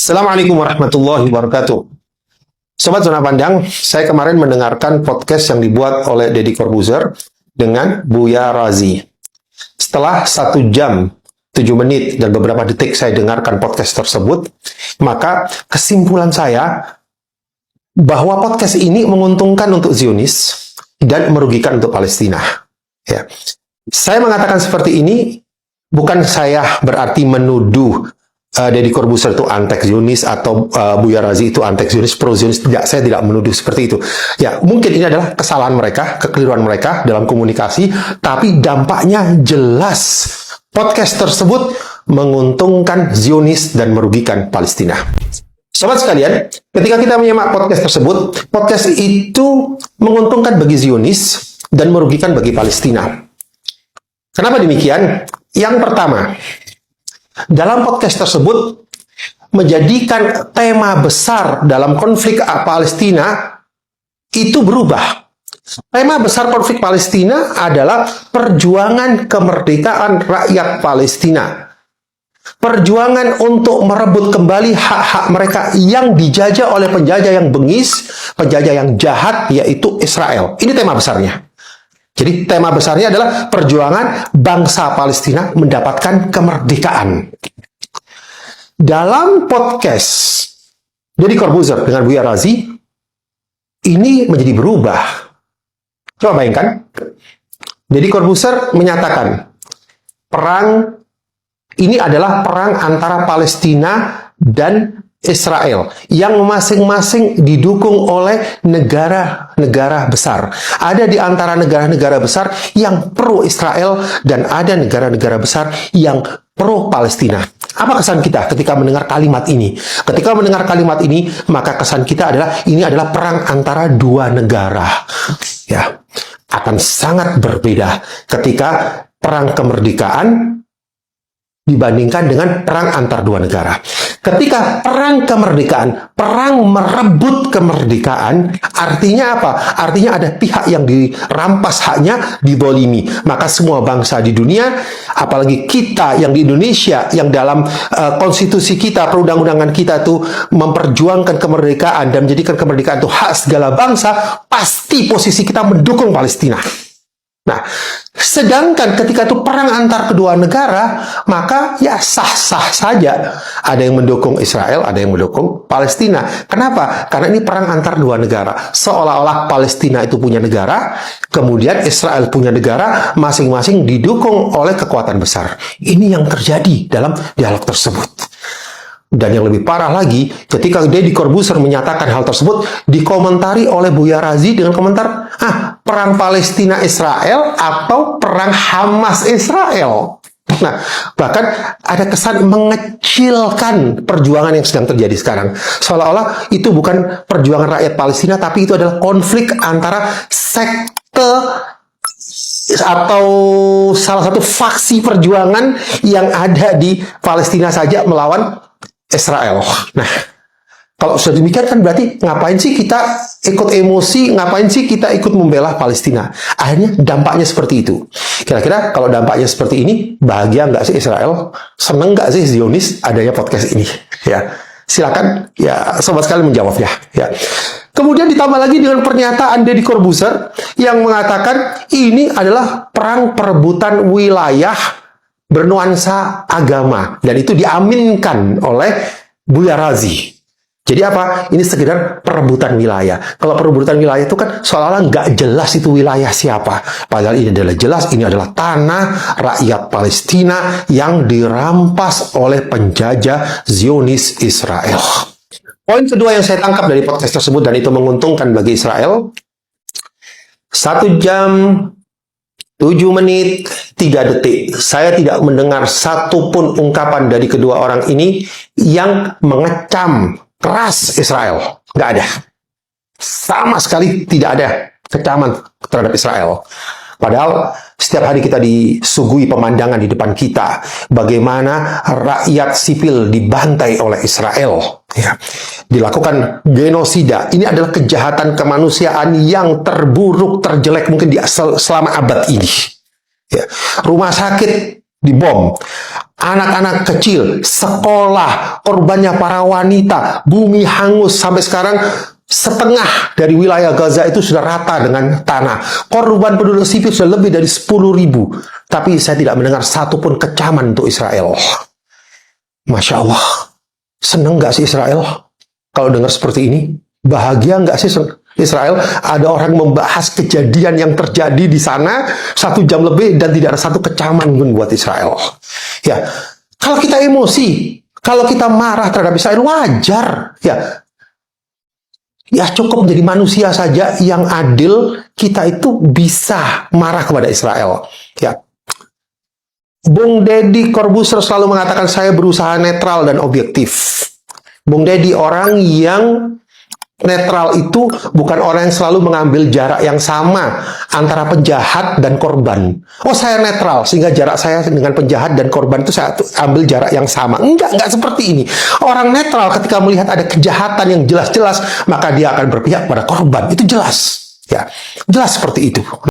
Assalamualaikum warahmatullahi wabarakatuh. Sobat Zona Pandang, saya kemarin mendengarkan podcast yang dibuat oleh Deddy Corbuzier dengan Buya Razi. Setelah 1 jam, 7 menit, dan beberapa detik saya dengarkan podcast tersebut, maka kesimpulan saya bahwa podcast ini menguntungkan untuk Zionis dan merugikan untuk Palestina. Ya. Saya mengatakan seperti ini, bukan saya berarti menuduh Deddy Corbuzier itu antek-Zionis atau Buya Razi itu antek-Zionis, pro-Zionis. Tidak, saya tidak menuduh seperti itu. Ya, mungkin ini adalah kesalahan mereka, kekeliruan mereka dalam komunikasi, tapi dampaknya jelas. Podcast tersebut menguntungkan Zionis dan merugikan Palestina. Sobat sekalian, ketika kita menyimak podcast tersebut, podcast itu menguntungkan bagi Zionis dan merugikan bagi Palestina. Kenapa demikian? Yang pertama, dalam podcast tersebut menjadikan tema besar dalam konflik Palestina itu berubah. Tema besar konflik Palestina adalah perjuangan kemerdekaan rakyat Palestina. Perjuangan untuk merebut kembali hak-hak mereka yang dijajah oleh penjajah yang bengis, penjajah yang jahat, yaitu Israel. Ini tema besarnya. Jadi tema besarnya adalah perjuangan bangsa Palestina mendapatkan kemerdekaan. Dalam podcast Deddy Corbuzier dengan Buya Razi, ini menjadi berubah. Coba bayangkan, Deddy Corbuzier menyatakan, perang ini adalah perang antara Palestina dan Israel yang masing-masing didukung oleh negara-negara besar. Ada di antara negara-negara besar yang pro-Israel dan ada negara-negara besar yang pro-Palestina. Apa kesan kita ketika mendengar kalimat ini? Ketika mendengar kalimat ini, maka kesan kita adalah ini adalah perang antara dua negara. Ya, akan sangat berbeda ketika perang kemerdekaan dibandingkan dengan perang antar dua negara. Ketika perang kemerdekaan, perang merebut kemerdekaan, artinya apa? Artinya ada pihak yang dirampas haknya, dibolimi. Maka semua bangsa di dunia, apalagi kita yang di Indonesia, yang dalam konstitusi kita, perundang-undangan kita itu memperjuangkan kemerdekaan dan menjadikan kemerdekaan itu hak segala bangsa, pasti posisi kita mendukung Palestina. Nah, sedangkan ketika itu perang antar kedua negara, maka ya sah-sah saja. Ada yang mendukung Israel, ada yang mendukung Palestina. Kenapa? Karena ini perang antar dua negara. Seolah-olah Palestina itu punya negara, kemudian Israel punya negara, masing-masing didukung oleh kekuatan besar. Ini yang terjadi dalam dialog tersebut. Dan yang lebih parah lagi, ketika Deddy Corbuzier menyatakan hal tersebut, dikomentari oleh Buya Razi dengan komentar, perang Palestina-Israel atau perang Hamas-Israel. Nah, bahkan ada kesan mengecilkan perjuangan yang sedang terjadi sekarang. Seolah-olah itu bukan perjuangan rakyat Palestina, tapi itu adalah konflik antara sekte atau salah satu faksi perjuangan yang ada di Palestina saja melawan Israel. Nah, kalau sudah demikian kan berarti ngapain sih kita ikut emosi, ngapain sih kita ikut membela Palestina? Akhirnya dampaknya seperti itu. Kira-kira kalau dampaknya seperti ini, bahagia nggak sih Israel? Seneng nggak sih Zionis adanya podcast ini? Ya, silakan ya sobat sekalian menjawabnya. Ya. Kemudian ditambah lagi dengan pernyataan Deddy Corbuzier yang mengatakan ini adalah perang perebutan wilayah bernuansa agama, dan itu diaminkan oleh Buya Razi. Jadi apa? Ini sekedar perebutan wilayah. Kalau perebutan wilayah itu kan seolah-olah nggak jelas itu wilayah siapa. Padahal ini adalah jelas, ini adalah tanah rakyat Palestina yang dirampas oleh penjajah Zionis Israel. Poin kedua yang saya tangkap dari podcast tersebut, dan itu menguntungkan bagi Israel, 1 jam 7 menit 3 detik. Saya tidak mendengar satupun ungkapan dari kedua orang ini yang mengecam keras Israel. Nggak ada. Sama sekali tidak ada kecaman terhadap Israel. Padahal setiap hari kita disuguhi pemandangan di depan kita bagaimana rakyat sipil dibantai oleh Israel. Ya. Dilakukan genosida. Ini adalah kejahatan kemanusiaan yang terburuk, terjelek mungkin selama abad ini. Ya. Rumah sakit dibom. Anak-anak kecil, sekolah, korbannya para wanita, bumi hangus. Sampai sekarang setengah dari wilayah Gaza itu sudah rata dengan tanah. Korban penduduk sipil sudah lebih dari 10.000. Tapi saya tidak mendengar satupun kecaman untuk Israel. Masya Allah. Seneng nggak sih Israel kalau dengar seperti ini? Bahagia nggak sih Israel? Ada orang membahas kejadian yang terjadi di sana 1 jam lebih dan tidak ada satu kecaman pun buat Israel. Ya, kalau kita emosi, kalau kita marah terhadap Israel wajar. Ya cukup menjadi manusia saja yang adil, kita itu bisa marah kepada Israel. Ya. Bung Deddy Corbuzier selalu mengatakan saya berusaha netral dan objektif. Bung Deddy orang yang netral itu bukan orang yang selalu mengambil jarak yang sama antara penjahat dan korban. Oh, saya netral sehingga jarak saya dengan penjahat dan korban itu saya ambil jarak yang sama. Enggak seperti ini. Orang netral ketika melihat ada kejahatan yang jelas-jelas, maka dia akan berpihak pada korban. Itu jelas. Ya, jelas seperti itu.